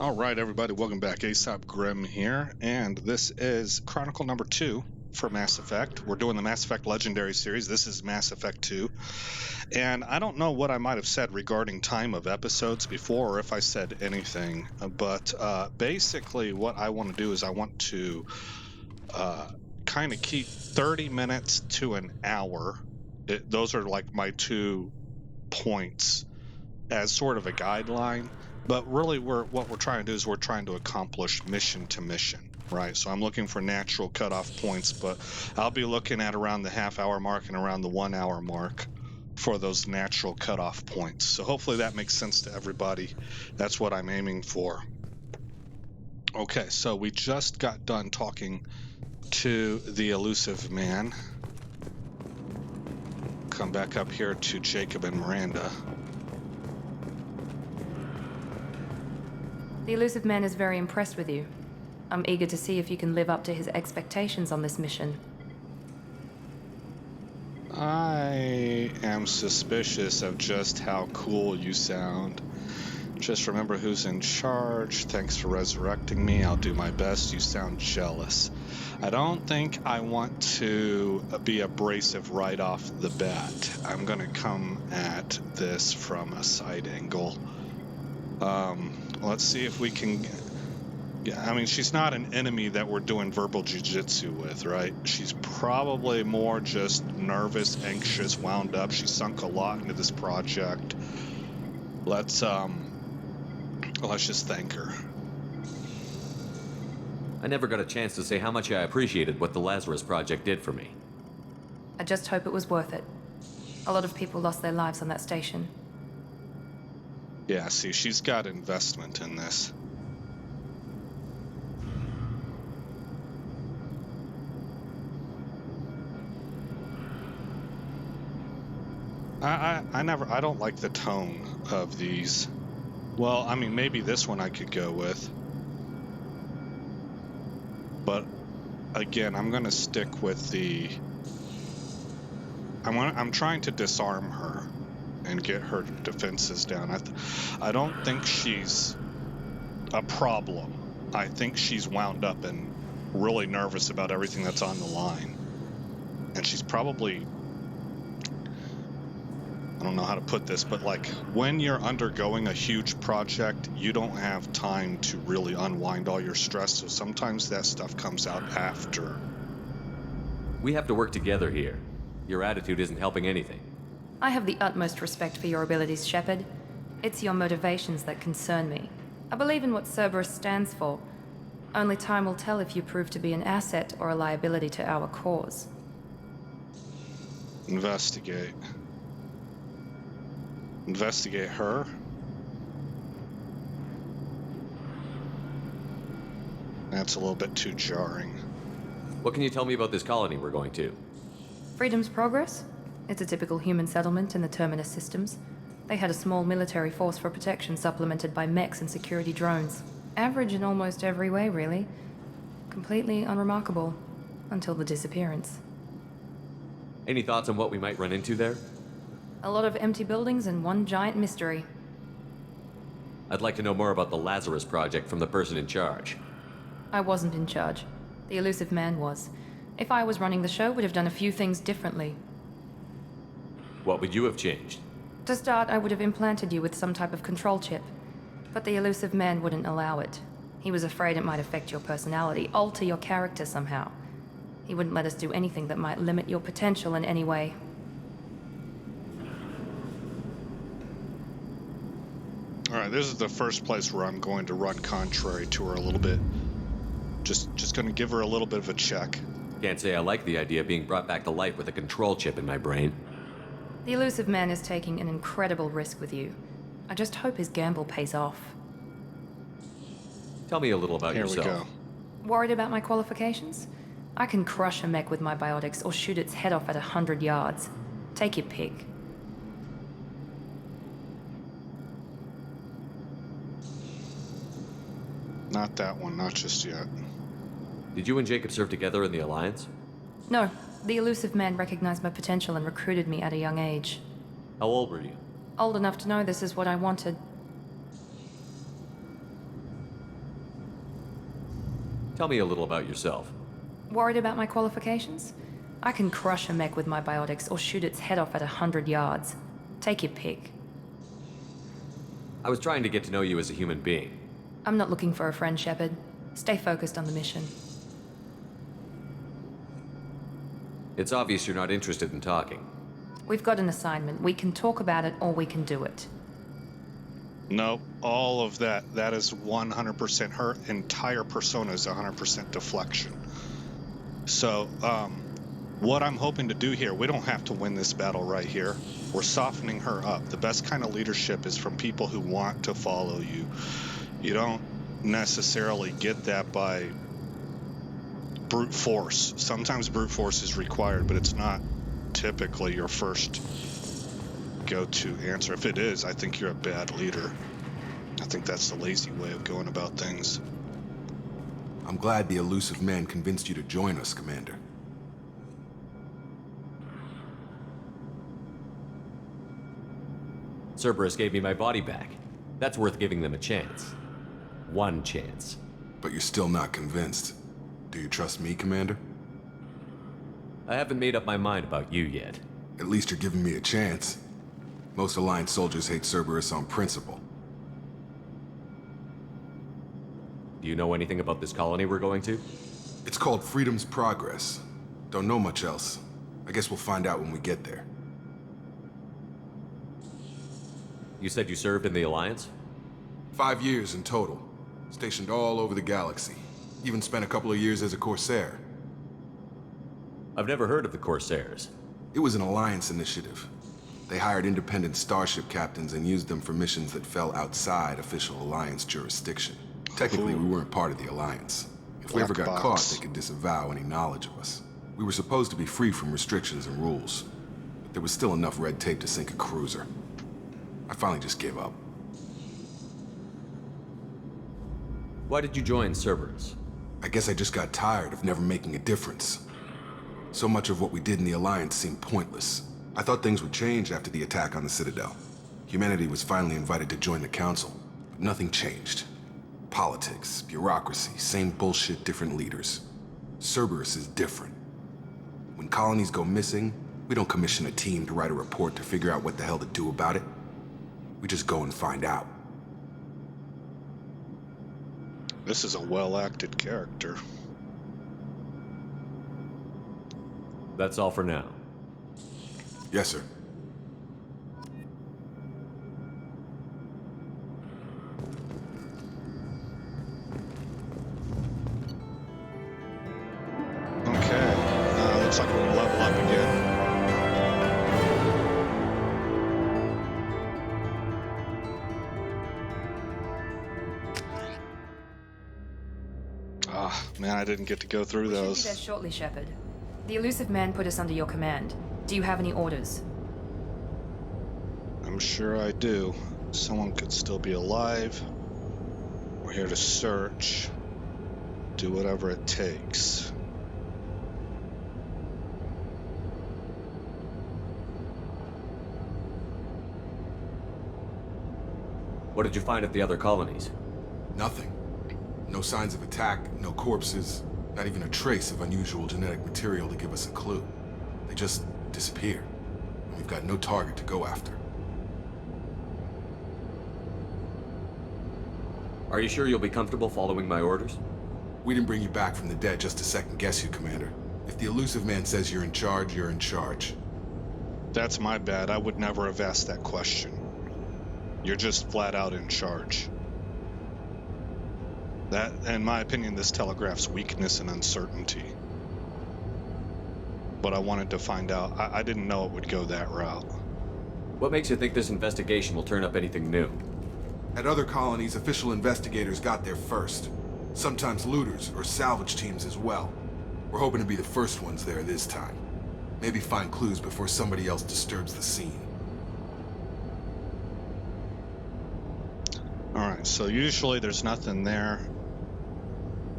All right, everybody, welcome back. Aesop Grimm here, and this is Chronicle number 2 for Mass Effect. We're doing the Mass Effect Legendary series. This is Mass Effect 2, and I don't know what I might have said regarding time of episodes before, or if I said anything, but basically what I want to do is I want to kind of keep 30 minutes to an hour. Those are like my 2 points as sort of a guideline. But really, what we're trying to do is we're trying to accomplish mission to mission, right? So I'm looking for natural cutoff points, but I'll be looking at around the half-hour mark and around the 1 hour mark for those natural cutoff points. So hopefully that makes sense to everybody. That's what I'm aiming for. Okay, so we just got done talking to the elusive man. Come back up here to Jacob and Miranda. The elusive man is very impressed with you. I'm eager to see if you can live up to his expectations on this mission. I am suspicious of just how cool you sound. Just remember who's in charge. Thanks for resurrecting me. I'll do my best. You sound jealous. I don't think I want to be abrasive right off the bat. I'm going to come at this from a side angle. Let's see if we can... I mean, she's not an enemy that we're doing verbal jiu-jitsu with, right? She's probably more just nervous, anxious, wound up. She sunk a lot into this project. Let's just thank her. I never got a chance to say how much I appreciated what the Lazarus Project did for me. I just hope it was worth it. A lot of people lost their lives on that station. Yeah, see, she's got investment in this. I don't like the tone of these. Well, I mean, maybe this one I could go with. But again, I'm going to stick with the... I'm trying to disarm her and get her defenses down. I don't think she's a problem. I think she's wound up and really nervous about everything that's on the line. And she's probably... I don't know how to put this, but like when you're undergoing a huge project, you don't have time to really unwind all your stress. So sometimes that stuff comes out after. We have to work together here. Your attitude isn't helping anything. I have the utmost respect for your abilities, Shepard. It's your motivations that concern me. I believe in what Cerberus stands for. Only time will tell if you prove to be an asset or a liability to our cause. Investigate. Investigate her? That's a little bit too jarring. What can you tell me about this colony we're going to? Freedom's Progress? It's a typical human settlement in the Terminus systems. They had a small military force for protection supplemented by mechs and security drones. Average in almost every way, really. Completely unremarkable. Until the disappearance. Any thoughts on what we might run into there? A lot of empty buildings and one giant mystery. I'd like to know more about the Lazarus Project from the person in charge. I wasn't in charge. The elusive man was. If I was running the show, would have done a few things differently. What would you have changed? To start, I would have implanted you with some type of control chip. But the elusive man wouldn't allow it. He was afraid it might affect your personality, alter your character somehow. He wouldn't let us do anything that might limit your potential in any way. Alright, this is the first place where I'm going to run contrary to her a little bit. Just going to give her a little bit of a check. Can't say I like the idea of being brought back to life with a control chip in my brain. The elusive man is taking an incredible risk with you. I just hope his gamble pays off. Tell me a little about yourself. Here we go. Worried about my qualifications? I can crush a mech with my biotics or shoot its head off at 100 yards. Take your pick. Not that one, not just yet. Did you and Jacob serve together in the Alliance? No, the elusive man recognized my potential and recruited me at a young age. How old were you? Old enough to know this is what I wanted. Tell me a little about yourself. Worried about my qualifications? I can crush a mech with my biotics or shoot its head off at 100 yards. Take your pick. I was trying to get to know you as a human being. I'm not looking for a friend, Shepard. Stay focused on the mission. It's obvious you're not interested in talking. We've got an assignment. We can talk about it or we can do it. No, all of that is 100%. Her entire persona is 100% deflection. So, what I'm hoping to do here, we don't have to win this battle right here. We're softening her up. The best kind of leadership is from people who want to follow you. You don't necessarily get that by brute force. Sometimes brute force is required, but it's not typically your first go-to answer. If it is, I think you're a bad leader. I think that's the lazy way of going about things. I'm glad the elusive man convinced you to join us, Commander. Cerberus gave me my body back. That's worth giving them a chance. One chance. But you're still not convinced. Do you trust me, Commander? I haven't made up my mind about you yet. At least you're giving me a chance. Most Alliance soldiers hate Cerberus on principle. Do you know anything about this colony we're going to? It's called Freedom's Progress. Don't know much else. I guess we'll find out when we get there. You said you served in the Alliance? 5 years in total. Stationed all over the galaxy. Even spent a couple of years as a Corsair. I've never heard of the Corsairs. It was an Alliance initiative. They hired independent starship captains and used them for missions that fell outside official Alliance jurisdiction. Technically, we weren't part of the Alliance. If we ever got caught, they could disavow any knowledge of us. We were supposed to be free from restrictions and rules, but there was still enough red tape to sink a cruiser. I finally just gave up. Why did you join Cerberus? I guess I just got tired of never making a difference. So much of what we did in the Alliance seemed pointless. I thought things would change after the attack on the Citadel. Humanity was finally invited to join the Council, but nothing changed. Politics, bureaucracy, same bullshit, different leaders. Cerberus is different. When colonies go missing, we don't commission a team to write a report to figure out what the hell to do about it. We just go and find out. This is a well-acted character. That's all for now. Yes, sir. Okay, looks like we're gonna level up again. Ah, man, I didn't get to go through We should be those. there shortly, Shepard. The elusive man put us under your command. Do you have any orders? I'm sure I do. Someone could still be alive. We're here to search. Do whatever it takes. What did you find at the other colonies? Nothing. No signs of attack, no corpses, not even a trace of unusual genetic material to give us a clue. They just disappear. And we've got no target to go after. Are you sure you'll be comfortable following my orders? We didn't bring you back from the dead just to second guess you, Commander. If the elusive man says you're in charge, you're in charge. That's my bad. I would never have asked that question. You're just flat out in charge. That, in my opinion, this telegraphs weakness and uncertainty. But I wanted to find out. I didn't know it would go that route. What makes you think this investigation will turn up anything new? At other colonies, official investigators got there first. Sometimes looters or salvage teams as well. We're hoping to be the first ones there this time. Maybe find clues before somebody else disturbs the scene. Alright, so usually there's nothing there.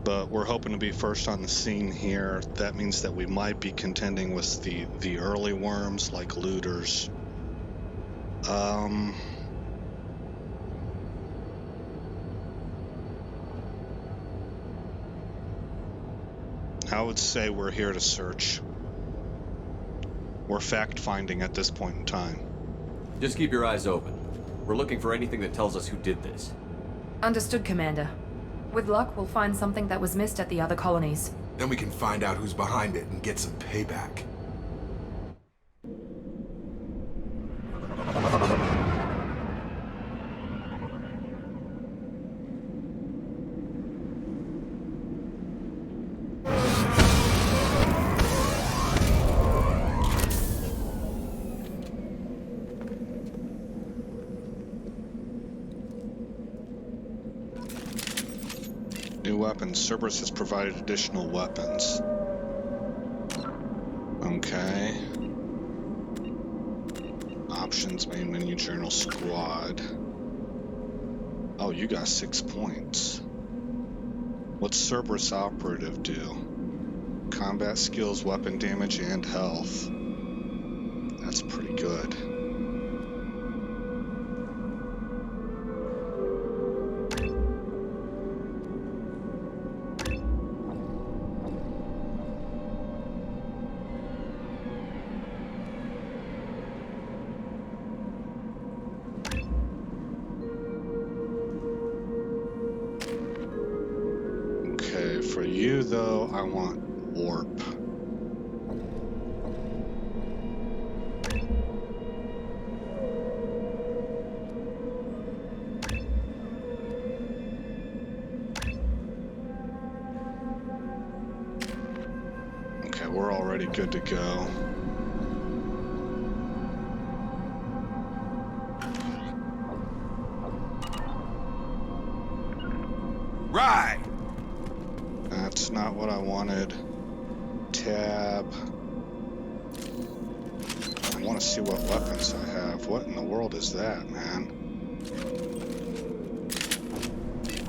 but we're hoping to be first on the scene here. That means that we might be contending with the early worms like looters. I would say we're here to search. We're fact-finding at this point in time. Just keep your eyes open. We're looking for anything that tells us who did this. Understood, Commander. With luck, we'll find something that was missed at the other colonies. Then we can find out who's behind it and get some payback. New weapons. Cerberus has provided additional weapons. Okay. Options, main menu, journal, squad. Oh, you got 6 points. What's Cerberus operative do? Combat skills, weapon damage, and health. That's pretty good. For you, though, I want warp. Okay, we're already good to go. Right! That's not what I wanted. Tab. I want to see what weapons I have. What in the world is that, man?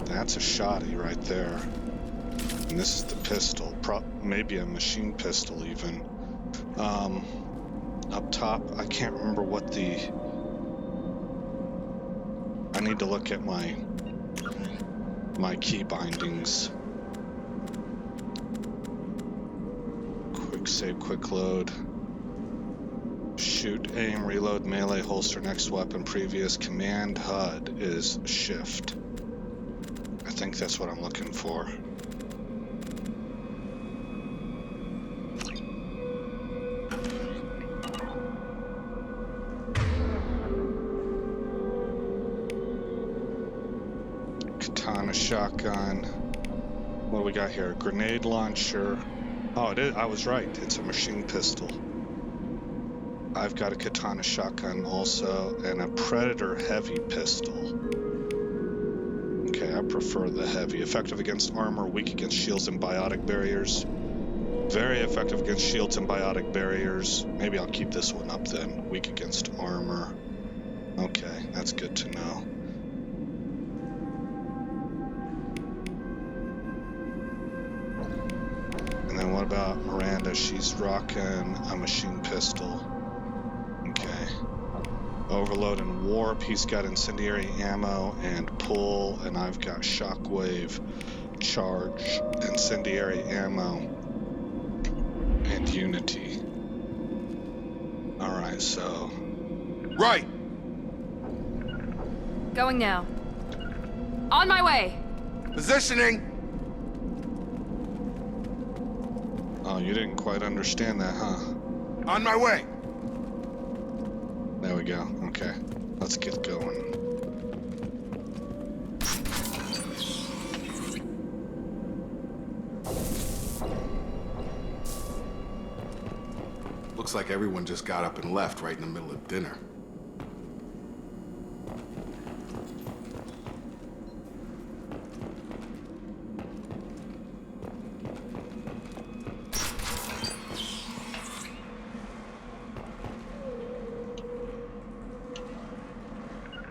That's a shotty right there. And this is the pistol. Maybe a machine pistol even. Up top, I can't remember what the... I need to look at my key bindings. Quick save, quick load. Shoot, aim, reload, melee, holster, next weapon, previous. Command HUD is shift. I think that's what I'm looking for. Katana shotgun. What do we got here? Grenade launcher. Oh, it is. I was right. It's a machine pistol. I've got a katana shotgun also, and a Predator heavy pistol. Okay, I prefer the heavy. Effective against armor, weak against shields and biotic barriers. Very effective against shields and biotic barriers. Maybe I'll keep this one up then. Weak against armor. Okay, that's good to know. And then what about Miranda? She's rocking a machine pistol. Okay. Overload and warp. He's got incendiary ammo and pull, and I've got shockwave, charge, incendiary ammo, and unity. Alright, so... Right! Going now. On my way! Positioning! Oh, you didn't quite understand that, huh? On my way! There we go. Okay. Let's get going. Looks like everyone just got up and left right in the middle of dinner.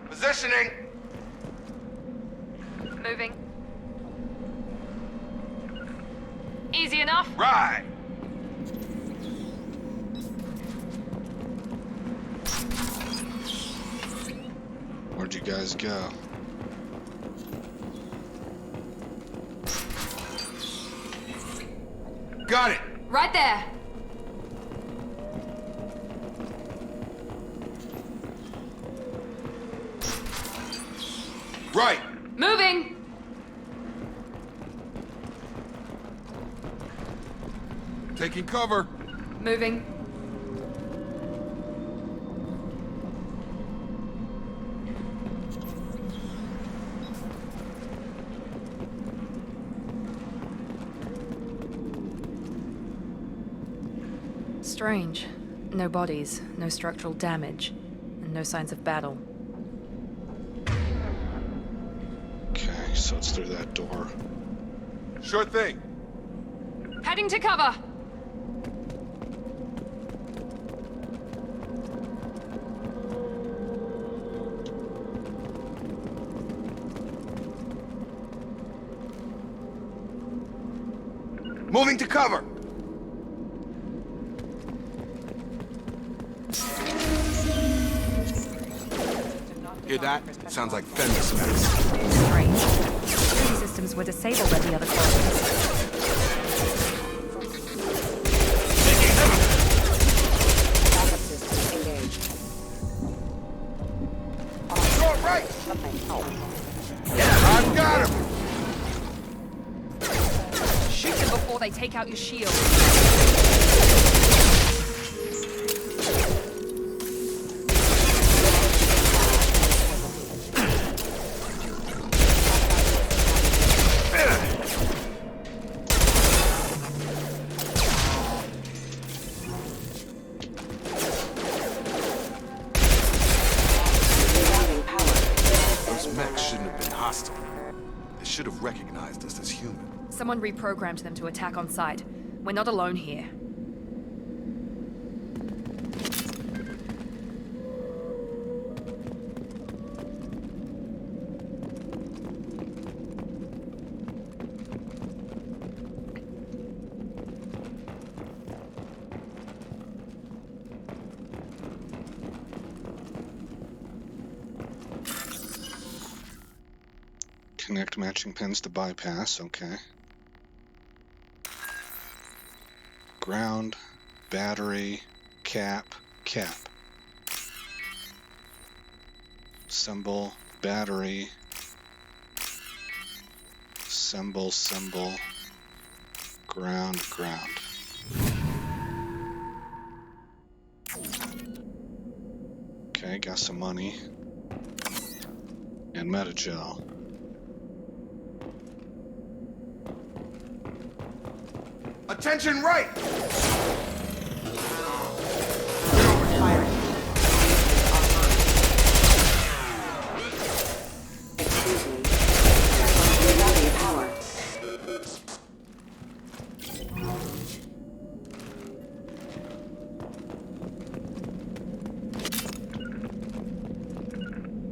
Positioning! Moving. enough? Right! Where'd you guys go? Got it! Right there. Right! Moving. Taking cover. Moving. Strange. No bodies, no structural damage, and no signs of battle. Okay, so it's through that door. Sure thing. Heading to cover. Moving to cover. Hear that? Sounds like fender smacks. Strange. Security systems were disabled at the other colonies. Short right! Yeah, I've got him! Shoot them before they take out your shield. Those mechs shouldn't have been hostile. They should have recognized us as human. Someone reprogrammed them to attack on sight. We're not alone here. Connect matching pins to bypass, okay. Ground, battery, cap. Symbol, battery. Symbol, ground. Okay, got some money. And metagel. Attention right!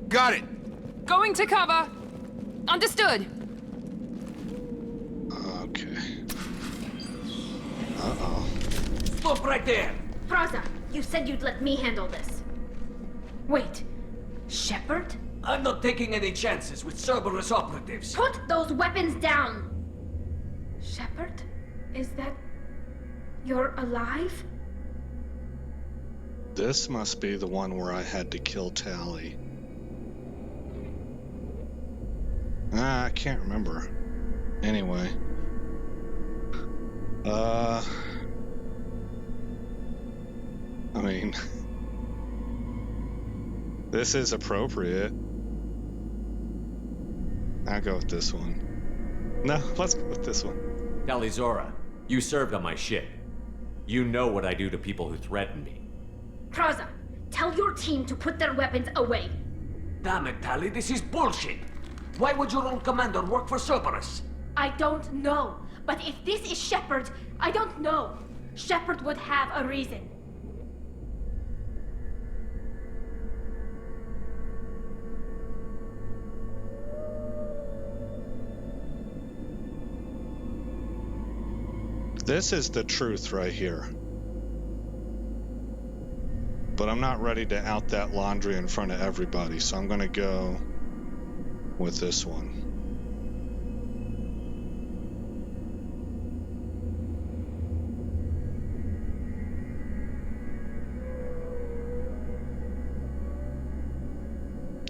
Got it! Going to cover. Understood. Okay. Uh-oh. Stop right there! Praza, you said you'd let me handle this. Wait, Shepard? I'm not taking any chances with Cerberus operatives. Put those weapons down! Shepard? Is that... you're alive? This must be the one where I had to kill Tally. I can't remember. Anyway. I mean... this is appropriate. I'll go with this one. No, let's go with this one. Talizora, you served on my ship. You know what I do to people who threaten me. Praza, tell your team to put their weapons away. Damn it, Tali, this is bullshit! Why would your own commander work for Cerberus? I don't know, but if this is Shepard, I don't know. Shepard would have a reason. This is the truth right here. But I'm not ready to out that laundry in front of everybody, so I'm going to go with this one.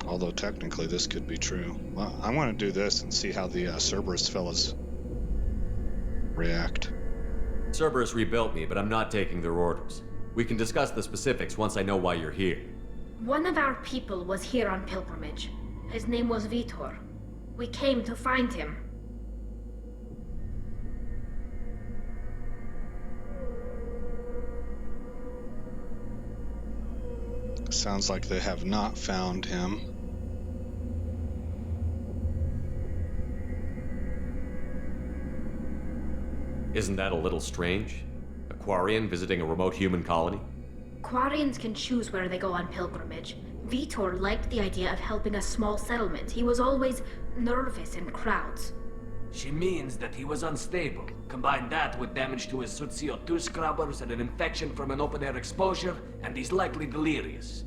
Although technically this could be true. Well, I'm going to do this and see how the Cerberus fellas react. Cerberus rebuilt me, but I'm not taking their orders. We can discuss the specifics once I know why you're here. One of our people was here on pilgrimage. His name was Vitor. We came to find him. Sounds like they have not found him. Isn't that a little strange? A Quarian visiting a remote human colony? Quarians can choose where they go on pilgrimage. Vitor liked the idea of helping a small settlement. He was always nervous in crowds. She means that he was unstable. Combine that with damage to his CO2 scrubbers and an infection from an open-air exposure, and he's likely delirious.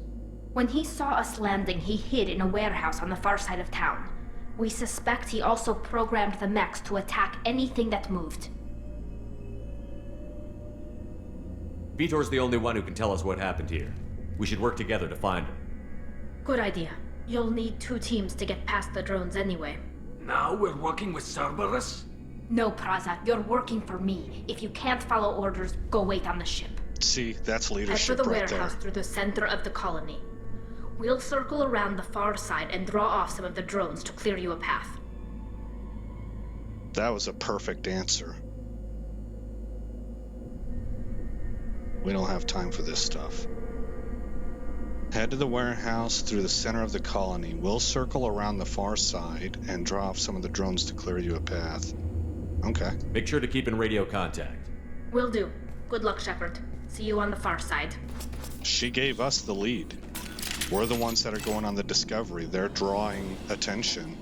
When he saw us landing, he hid in a warehouse on the far side of town. We suspect he also programmed the mechs to attack anything that moved. Vitor's the only one who can tell us what happened here. We should work together to find him. Good idea. You'll need 2 teams to get past the drones anyway. Now we're working with Cerberus? No, Praza, you're working for me. If you can't follow orders, go wait on the ship. See, that's Head for leadership the right there. warehouse through the center of the colony. We'll circle around the far side and draw off some of the drones to clear you a path. That was a perfect answer. We don't have time for this stuff. Head to the warehouse through the center of the colony. We'll circle around the far side and draw off some of the drones to clear you a path. Okay. Make sure to keep in radio contact. Will do. Good luck, Shepard. See you on the far side. She gave us the lead. We're the ones that are going on the discovery. They're drawing attention.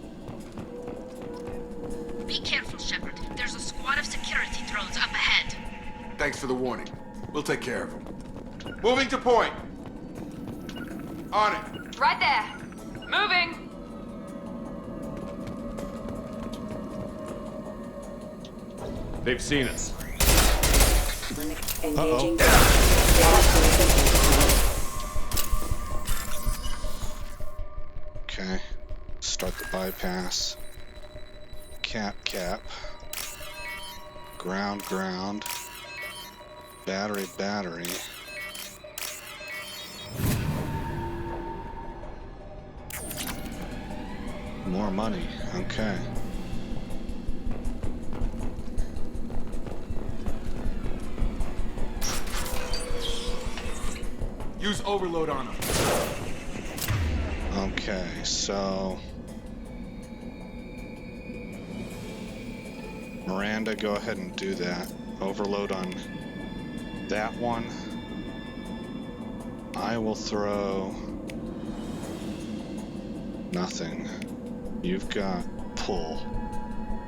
Be careful, Shepard. There's a squad of security drones up ahead. Thanks for the warning. We'll take care of them. Moving to point. On it. Right there. Moving. They've seen us. Uh-oh. Okay. Start the bypass. Cap. Ground. Battery. More money. Okay. Use overload on them. Okay, so Miranda, go ahead and do that. Overload on that one. I will throw nothing. You've got pull.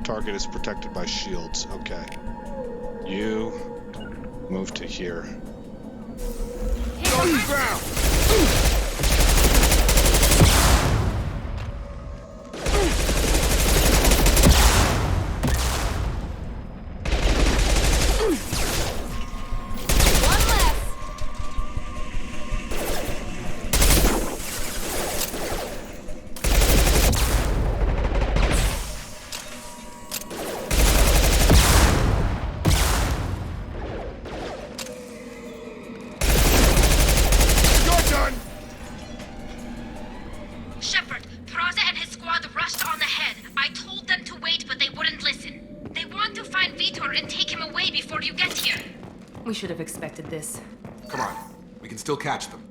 Target is protected by shields. Okay. You move to here. On the ground! One less. You're done! Shepard, Praza and his squad rushed on ahead. I told them to wait, but they wouldn't listen. They want to find Vitor and take him away before you get here. We should have expected this. Come on. We can still catch them.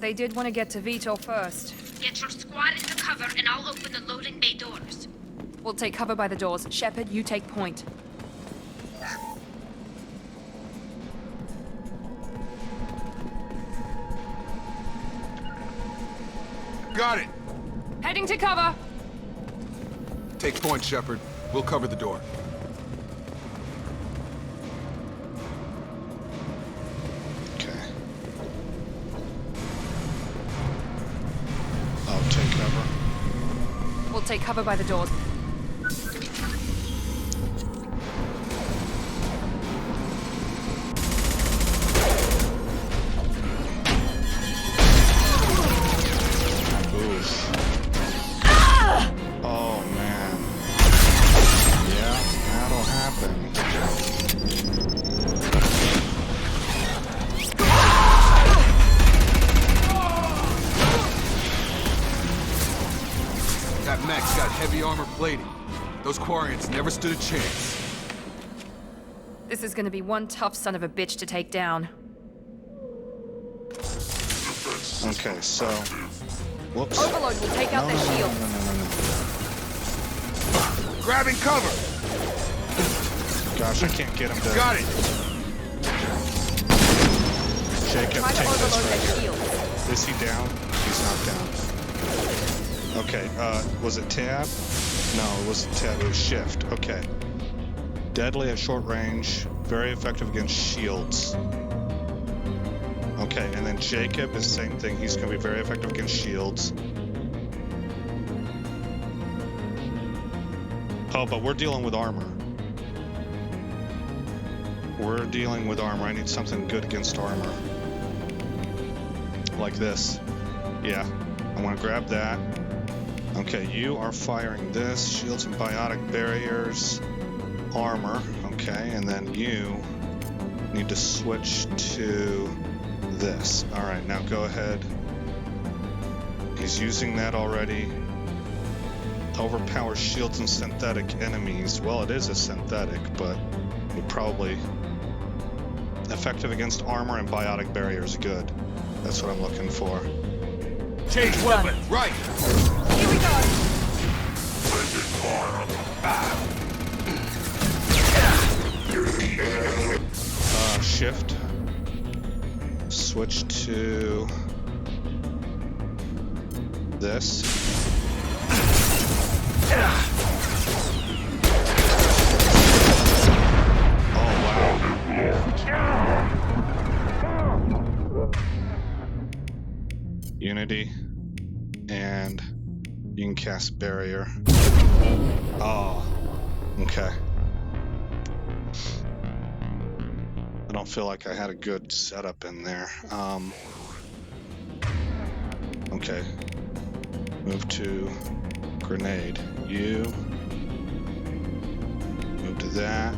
They did want to get to Vito first. Get your squad into cover and I'll open the loading bay doors. We'll take cover by the doors. Shepard, you take point. Got it! Heading to cover! Take point, Shepard. We'll cover the door. Okay. I'll take cover. We'll take cover by the doors. Oof. Oh, man. Yeah, that'll happen. That mech's got heavy armor plating. Those Quarians never stood a chance. This is gonna be one tough son of a bitch to take down. Okay, so... Whoops. Overload will take out their shield. No. Grabbing cover! Gosh, I can't get him to... Got it! Jacob, Try to take this overload right their here. shield. Is he down? He's not down. Okay, was it tab? No, it wasn't tab, it was shift. Okay. Deadly at short range, very effective against shields. Okay, and then Jacob is the same thing. He's going to be very effective against shields. Oh, but we're dealing with armor. We're dealing with armor. I need something good against armor. Like this. Yeah, I want to grab that. Okay, you are firing this. Shields and biotic barriers. Armor. Okay, and then you need to switch to this. Alright, now go ahead. He's using that already. Overpower shields and synthetic enemies. Well, it is a synthetic, but it probably... Effective against armor and biotic barriers. Good. That's what I'm looking for. Change weapon! Right! Here we go! Shift. Switch to this. Oh, wow. Unity. And you can cast barrier. Oh, okay. I don't feel like I had a good setup in there. Okay. Move to grenade. You. Move to that.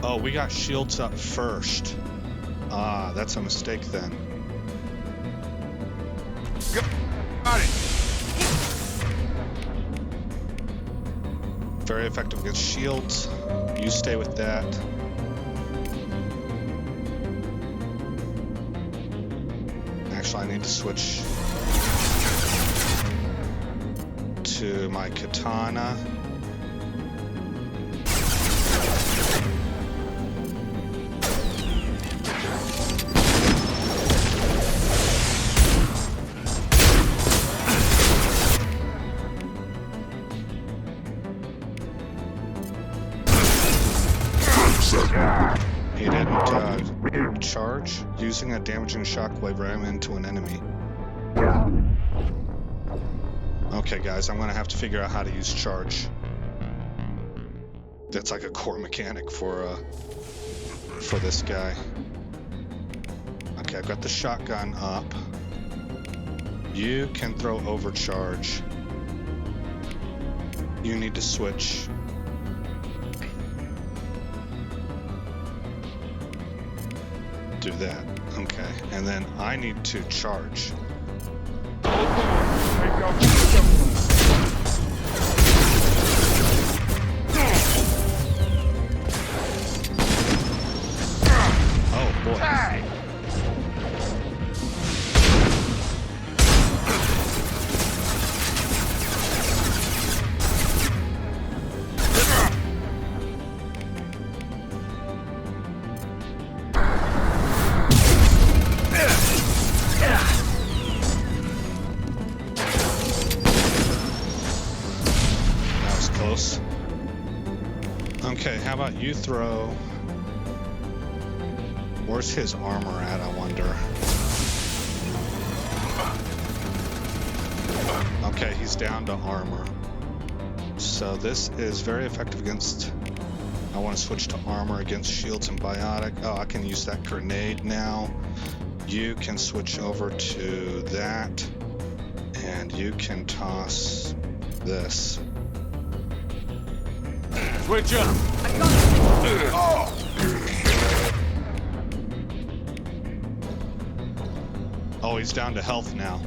Oh, we got shields up first. Ah, that's a mistake then. Got it! Very effective against shields. You stay with that. Actually, I need to switch to my katana. He didn't charge. Using a damaging shockwave ram into an enemy. Okay, guys, I'm gonna have to figure out how to use charge. That's like a core mechanic for this guy. Okay, I've got the shotgun up. You can throw overcharge. You need to switch. Do that. Okay. And then I need to charge. Oh boy. else. Okay, how about you throw... Where's his armor at, I wonder? Okay, he's down to armor. So this is very effective against... I want to switch to armor against shields and biotic. Oh, I can use that grenade now. You can switch over to that. And you can toss this. Switch up! Oh, he's down to health now.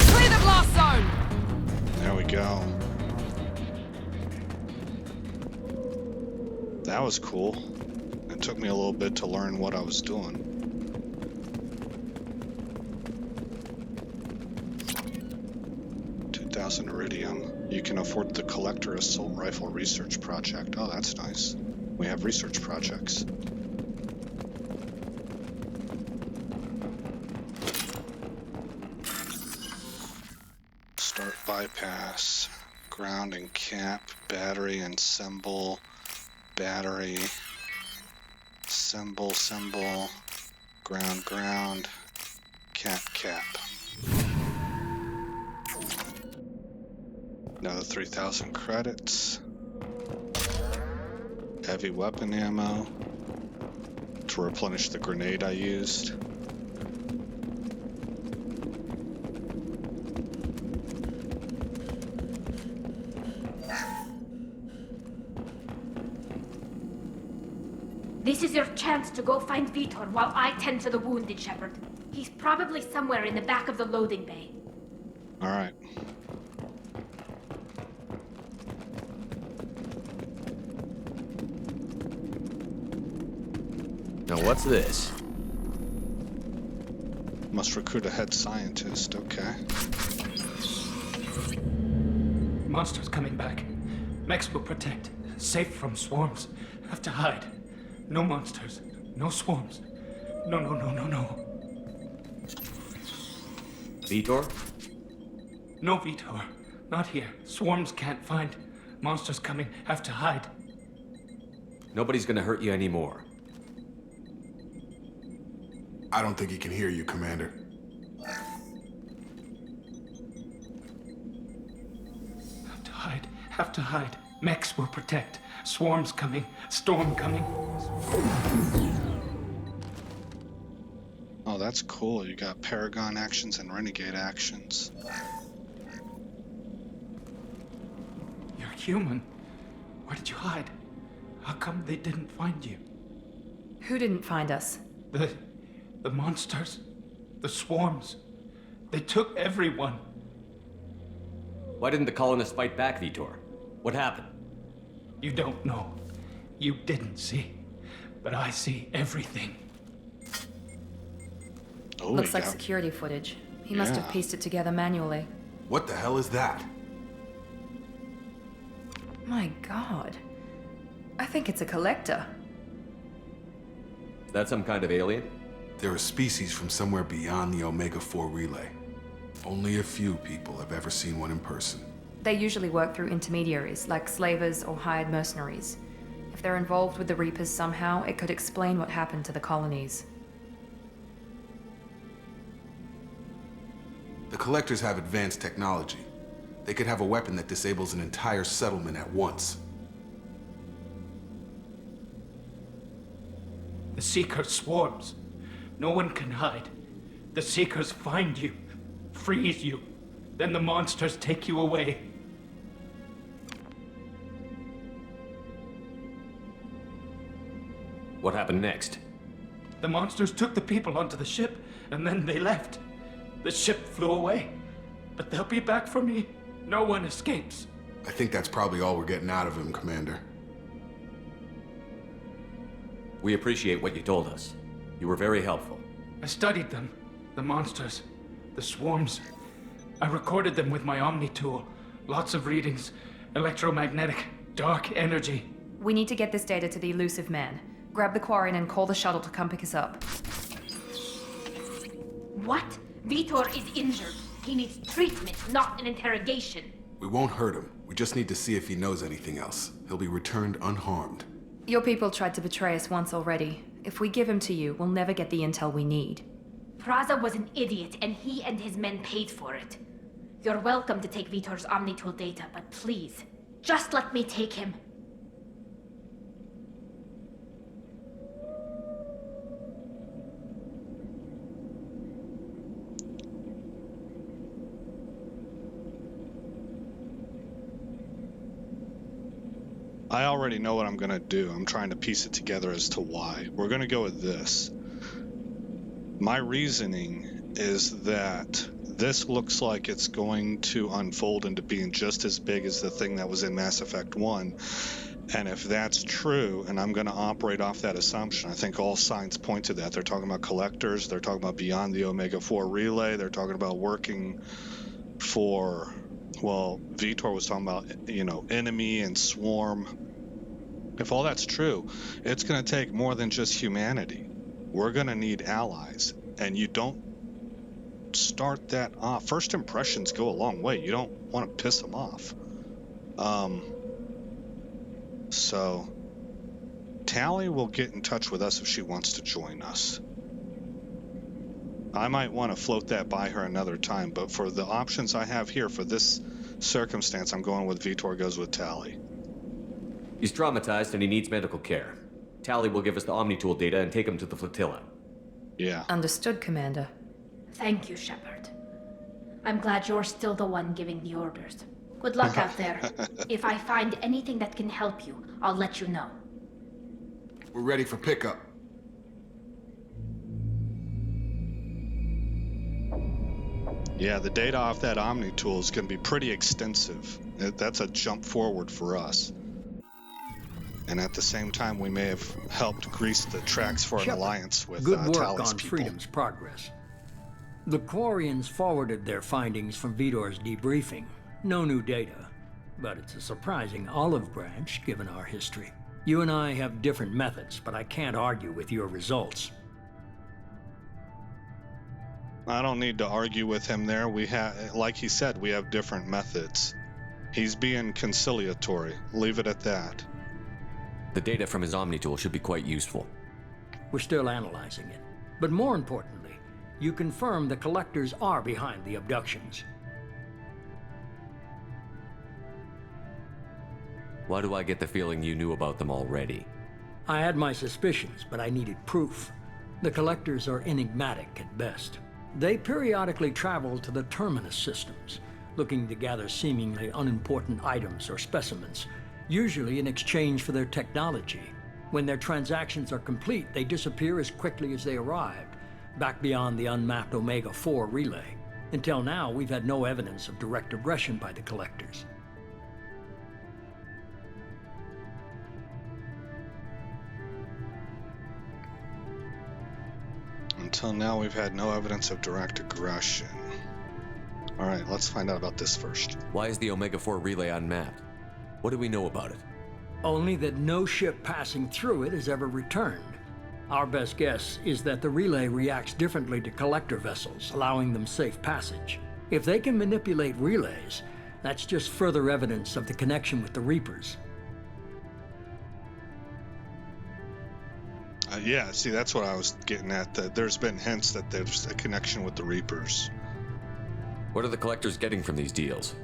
Clear the blast zone! There we go. That was cool. It took me a little bit to learn what I was doing. Iridium. You can afford the Collector Assault Rifle Research Project. Oh, that's nice. We have research projects. Start bypass. Ground and cap. Battery and symbol. Battery. Symbol, symbol. Ground, ground. Cap, cap. Another 3,000 credits. Heavy weapon ammo to replenish the grenade I used. This is your chance to go find Vitor while I tend to the wounded, Shepard. He's probably somewhere in the back of the loading bay. All right. Now what's this? Must recruit a head scientist. Okay. Monsters coming back. Mechs will protect. Safe from swarms. Have to hide. No monsters. No swarms. No, no, no, no, no. Vitor? No Vitor. Not here. Swarms can't find. Monsters coming. Have to hide. Nobody's gonna hurt you anymore. I don't think he can hear you, Commander. Have to hide. Have to hide. Mechs will protect. Swarms coming. Storm coming. Oh, that's cool. You got Paragon actions and Renegade actions. You're human. Where did you hide? How come they didn't find you? Who didn't find us? The monsters. The swarms. They took everyone. Why didn't the colonists fight back, Vitor? What happened? You don't know. You didn't see. But I see everything. Oh, Looks you like got- security footage. He must have Yeah. pieced it together manually. What the hell is that? My god. I think it's a collector. Is that some kind of alien? They're a species from somewhere beyond the Omega-4 relay. Only a few people have ever seen one in person. They usually work through intermediaries, like slavers or hired mercenaries. If they're involved with the Reapers somehow, it could explain what happened to the colonies. The Collectors have advanced technology. They could have a weapon that disables an entire settlement at once. The Seeker swarms. No one can hide. The Seekers find you, freeze you. Then the monsters take you away. What happened next? The monsters took the people onto the ship, and then they left. The ship flew away. But they'll be back for me. No one escapes. I think that's probably all we're getting out of him, Commander. We appreciate what you told us. You were very helpful. I studied them. The monsters. The swarms. I recorded them with my Omni tool. Lots of readings. Electromagnetic. Dark energy. We need to get this data to the elusive man. Grab the Quarian and call the shuttle to come pick us up. What? Vitor is injured. He needs treatment, not an interrogation. We won't hurt him. We just need to see if he knows anything else. He'll be returned unharmed. Your people tried to betray us once already. If we give him to you, we'll never get the intel we need. Praza was an idiot, and he and his men paid for it. You're welcome to take Vitor's Omnitool data, but please, just let me take him. I already know what I'm going to do. I'm trying to piece it together as to why. We're going to go with this. My reasoning is that this looks like it's going to unfold into being just as big as the thing that was in Mass Effect 1. And if that's true, and I'm going to operate off that assumption, I think all signs point to that. They're talking about collectors. They're talking about beyond the Omega-4 relay. They're talking about working for... Well, Vitor was talking about, enemy and swarm. If all that's true, it's going to take more than just humanity. We're going to need allies. And you don't start that off. First impressions go a long way. You don't want to piss them off. So, Tali will get in touch with us if she wants to join us. I might want to float that by her another time, but for the options I have here for this circumstance, I'm going with Vitor goes with Tali. He's traumatized and he needs medical care. Tali will give us the Omnitool data and take him to the flotilla. Yeah. Understood, Commander. Thank you, Shepard. I'm glad you're still the one giving the orders. Good luck out there. If I find anything that can help you, I'll let you know. We're ready for pickup. Yeah, the data off that Omnitool is going to be pretty extensive. That's a jump forward for us. And at the same time, we may have helped grease the tracks for an alliance with Good work Tali's on people. Freedom's progress. The Quarians forwarded their findings from Vitor's debriefing. No new data, but it's a surprising olive branch given our history. You and I have different methods, but I can't argue with your results. I don't need to argue with him there. We have, like he said, we have different methods. He's being conciliatory. Leave it at that. The data from his Omnitool should be quite useful. We're still analyzing it. But more importantly, you confirm the collectors are behind the abductions. Why do I get the feeling you knew about them already? I had my suspicions, but I needed proof. The collectors are enigmatic at best. They periodically travel to the terminus systems, looking to gather seemingly unimportant items or specimens, usually in exchange for their technology. When their transactions are complete, they disappear as quickly as they arrived, back beyond the unmapped Omega-4 relay. Until now, we've had no evidence of direct aggression by the collectors. Until now, we've had no evidence of direct aggression. All right, let's find out about this first. Why is the Omega-4 relay unmapped? What do we know about it? Only that no ship passing through it has ever returned. Our best guess is that the relay reacts differently to collector vessels, allowing them safe passage. If they can manipulate relays, that's just further evidence of the connection with the Reapers. Yeah, see, that's what I was getting at. That there's been hints that there's a connection with the Reapers. What are the collectors getting from these deals?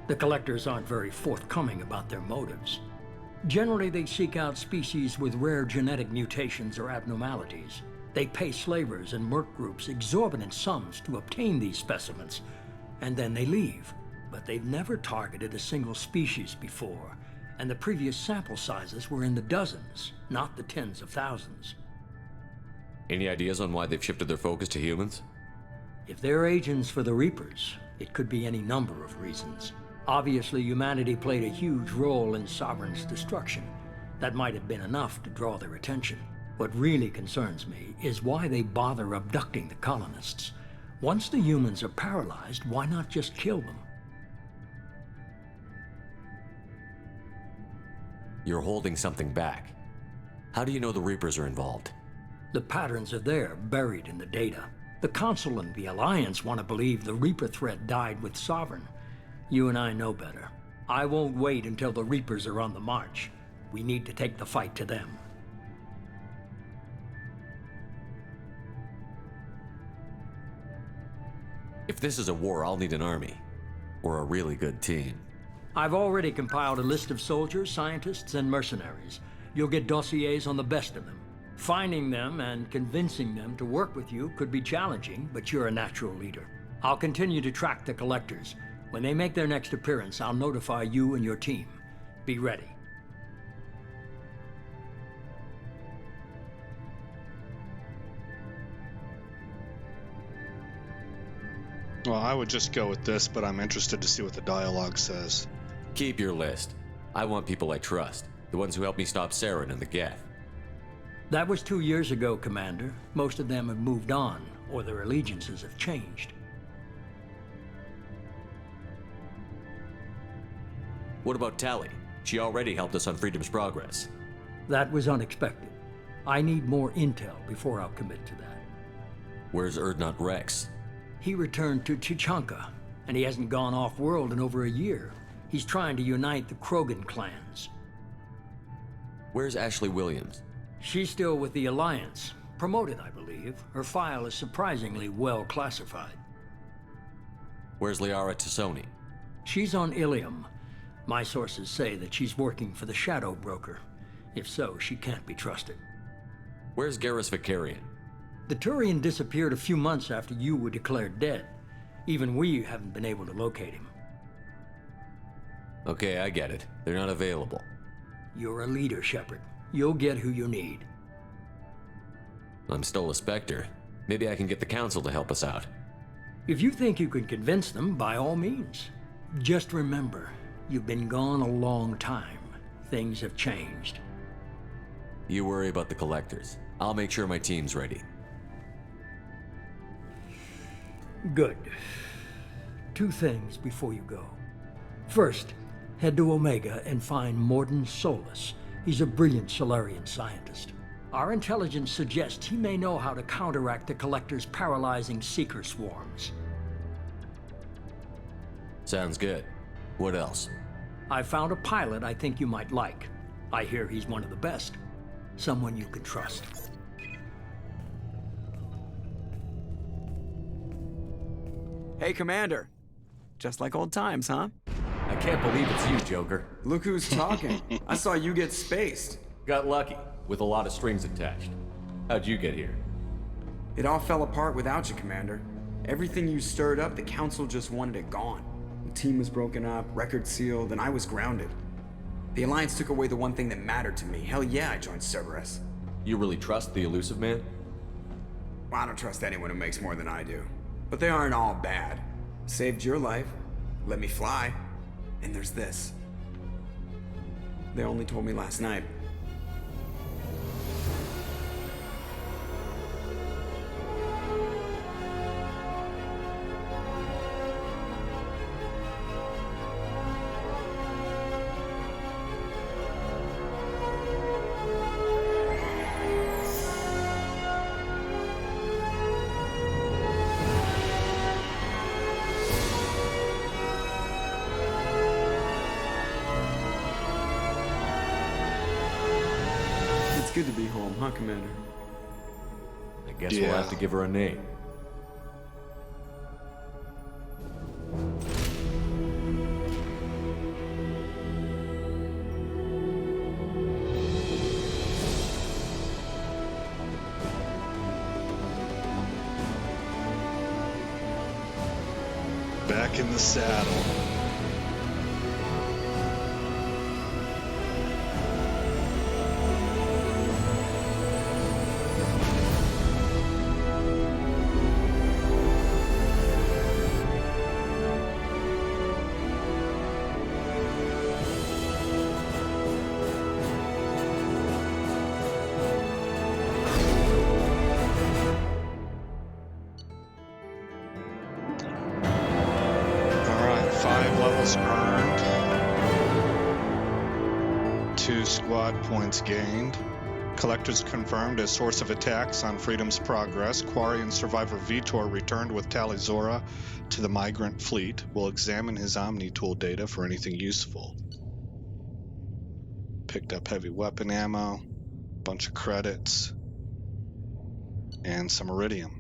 The collectors aren't very forthcoming about their motives. Generally, they seek out species with rare genetic mutations or abnormalities. They pay slavers and merc groups exorbitant sums to obtain these specimens, and then they leave. But they've never targeted a single species before, and the previous sample sizes were in the dozens, not the tens of thousands. Any ideas on why they've shifted their focus to humans? If they're agents for the Reapers, it could be any number of reasons. Obviously, humanity played a huge role in Sovereign's destruction. That might have been enough to draw their attention. What really concerns me is why they bother abducting the colonists. Once the humans are paralyzed, why not just kill them? You're holding something back. How do you know the Reapers are involved? The patterns are there, buried in the data. The Council and the Alliance want to believe the Reaper threat died with Sovereign. You and I know better. I won't wait until the Reapers are on the march. We need to take the fight to them. If this is a war, I'll need an army. Or a really good team. I've already compiled a list of soldiers, scientists, and mercenaries. You'll get dossiers on the best of them. Finding them and convincing them to work with you could be challenging, but you're a natural leader. I'll continue to track the collectors. When they make their next appearance, I'll notify you and your team. Be ready. Well, I would just go with this, but I'm interested to see what the dialogue says. Keep your list. I want people I trust. The ones who helped me stop Saren and the Geth. That was 2 years ago, Commander. Most of them have moved on, or their allegiances have changed. What about Tali? She already helped us on Freedom's Progress. That was unexpected. I need more intel before I'll commit to that. Where's Erdnot Rex? He returned to Chichanka, and he hasn't gone off-world in over a year. He's trying to unite the Krogan clans. Where's Ashley Williams? She's still with the Alliance. Promoted, I believe. Her file is surprisingly well classified. Where's Liara Tassoni? She's on Ilium. My sources say that she's working for the Shadow Broker. If so, she can't be trusted. Where's Garrus Vicarian? The Turian disappeared a few months after you were declared dead. Even we haven't been able to locate him. Okay, I get it. They're not available. You're a leader, Shepard. You'll get who you need. I'm still a Spectre. Maybe I can get the Council to help us out. If you think you can convince them, by all means. Just remember, you've been gone a long time. Things have changed. You worry about the Collectors. I'll make sure my team's ready. Good. 2 things before you go. First, head to Omega and find Mordin Solus. He's a brilliant Solarian scientist. Our intelligence suggests he may know how to counteract the Collector's paralyzing Seeker swarms. Sounds good. What else? I found a pilot I think you might like. I hear he's one of the best. Someone you can trust. Hey, Commander. Just like old times, huh? I can't believe it's you, Joker. Look who's talking. I saw you get spaced. Got lucky, with a lot of strings attached. How'd you get here? It all fell apart without you, Commander. Everything you stirred up, the Council just wanted it gone. The team was broken up, record sealed, and I was grounded. The Alliance took away the one thing that mattered to me. Hell yeah, I joined Cerberus. You really trust the Elusive Man? Well, I don't trust anyone who makes more than I do. But they aren't all bad. Saved your life, let me fly, and there's this. They only told me last night. It's good to be home, huh, Commander? I guess we'll have to give her a name. Back in the saddle. Earned. 2 squad points gained. Collectors confirmed as source of attacks on Freedom's Progress. Quarry and survivor Vitor returned with Talizora to the migrant fleet. We'll examine his Omni tool data for anything useful. Picked up heavy weapon ammo, bunch of credits, and some iridium.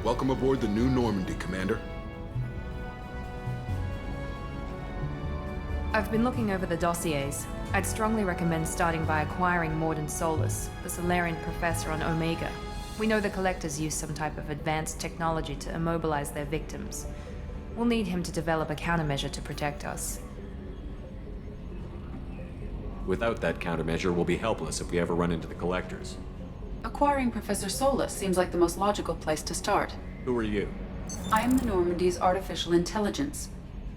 Welcome aboard the New Normandy, Commander. I've been looking over the dossiers. I'd strongly recommend starting by acquiring Morden Solus, the Solarian professor on Omega. We know the Collectors use some type of advanced technology to immobilize their victims. We'll need him to develop a countermeasure to protect us. Without that countermeasure, we'll be helpless if we ever run into the Collectors. Acquiring Professor Solus seems like the most logical place to start. Who are you? I am the Normandy's artificial intelligence.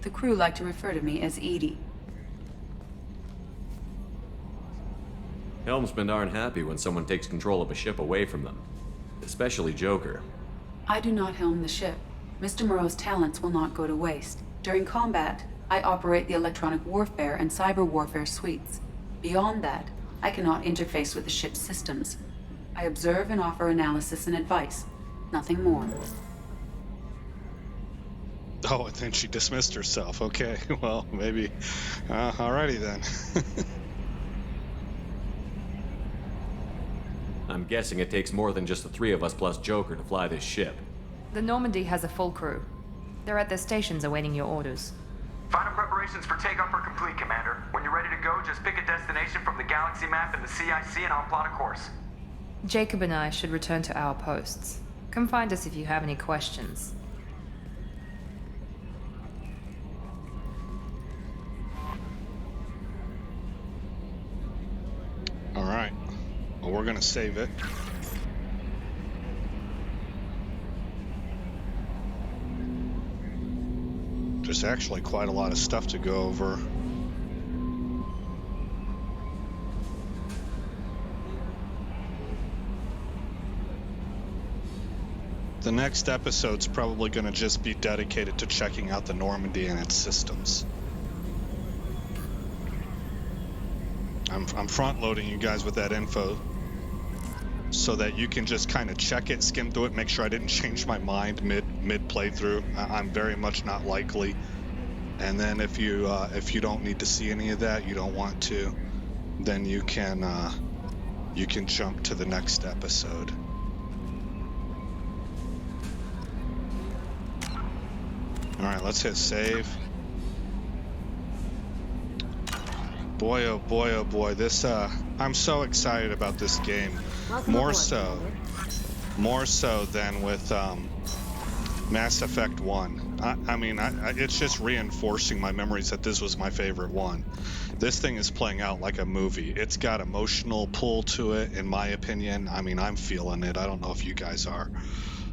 The crew like to refer to me as Edie. Helmsmen aren't happy when someone takes control of a ship away from them. Especially Joker. I do not helm the ship. Mr. Moreau's talents will not go to waste. During combat, I operate the electronic warfare and cyber warfare suites. Beyond that, I cannot interface with the ship's systems. I observe and offer analysis and advice. Nothing more. Oh, and then she dismissed herself. Okay, well, maybe. Alrighty then. I'm guessing it takes more than just the three of us plus Joker to fly this ship. The Normandy has a full crew. They're at their stations awaiting your orders. Final preparations for takeoff are complete, Commander. When you're ready to go, just pick a destination from the galaxy map in the CIC and I'll plot a course. Jacob and I should return to our posts. Come find us if you have any questions. All right. Well, we're going to save it. There's actually quite a lot of stuff to go over. The next episode's probably going to just be dedicated to checking out the Normandy and its systems. I'm front-loading you guys with that info so that you can just kind of check it, skim through it, make sure I didn't change my mind mid playthrough. I'm very much not likely. And then if you don't need to see any of that, you don't want to, then you can jump to the next episode. All right, let's hit save. Boy, oh boy, oh boy, this, I'm so excited about this game. More so than with, Mass Effect 1. I mean, it's just reinforcing my memories that this was my favorite one. This thing is playing out like a movie. It's got emotional pull to it, in my opinion. I mean, I'm feeling it. I don't know if you guys are.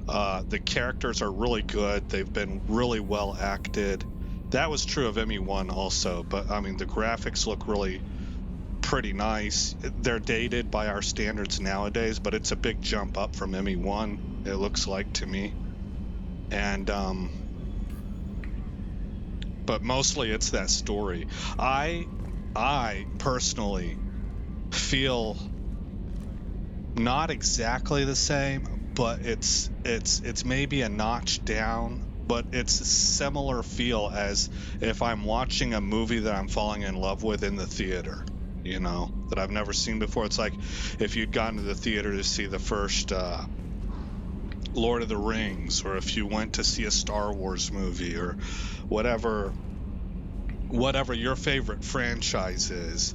The characters are really good. They've been really well acted. That was true of ME1 also, but I mean, the graphics look really pretty nice. They're dated by our standards nowadays, but it's a big jump up from ME1, it looks like to me. And, but mostly it's that story. I personally feel not exactly the same, but it's maybe a notch down, but it's a similar feel as if I'm watching a movie that I'm falling in love with in the theater, you know, that I've never seen before. It's like if you'd gone to the theater to see the first Lord of the Rings, or if you went to see a Star Wars movie, or whatever your favorite franchise is.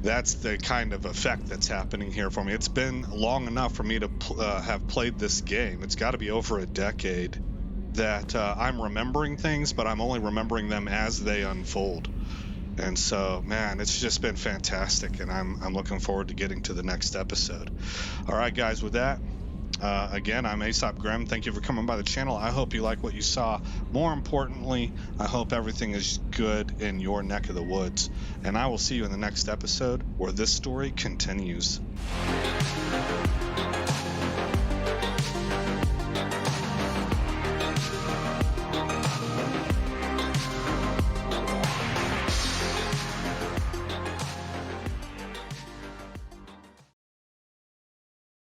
That's the kind of effect that's happening here for me. It's been long enough for me to have played this game. It's got to be over a decade that I'm remembering things, but I'm only remembering them as they unfold. And so, man, it's just been fantastic, and I'm looking forward to getting to the next episode. All right, guys, with that, again, I'm Aesop Grimm. Thank you for coming by the channel. I hope you like what you saw. More importantly, I hope everything is good in your neck of the woods. And I will see you in the next episode where this story continues.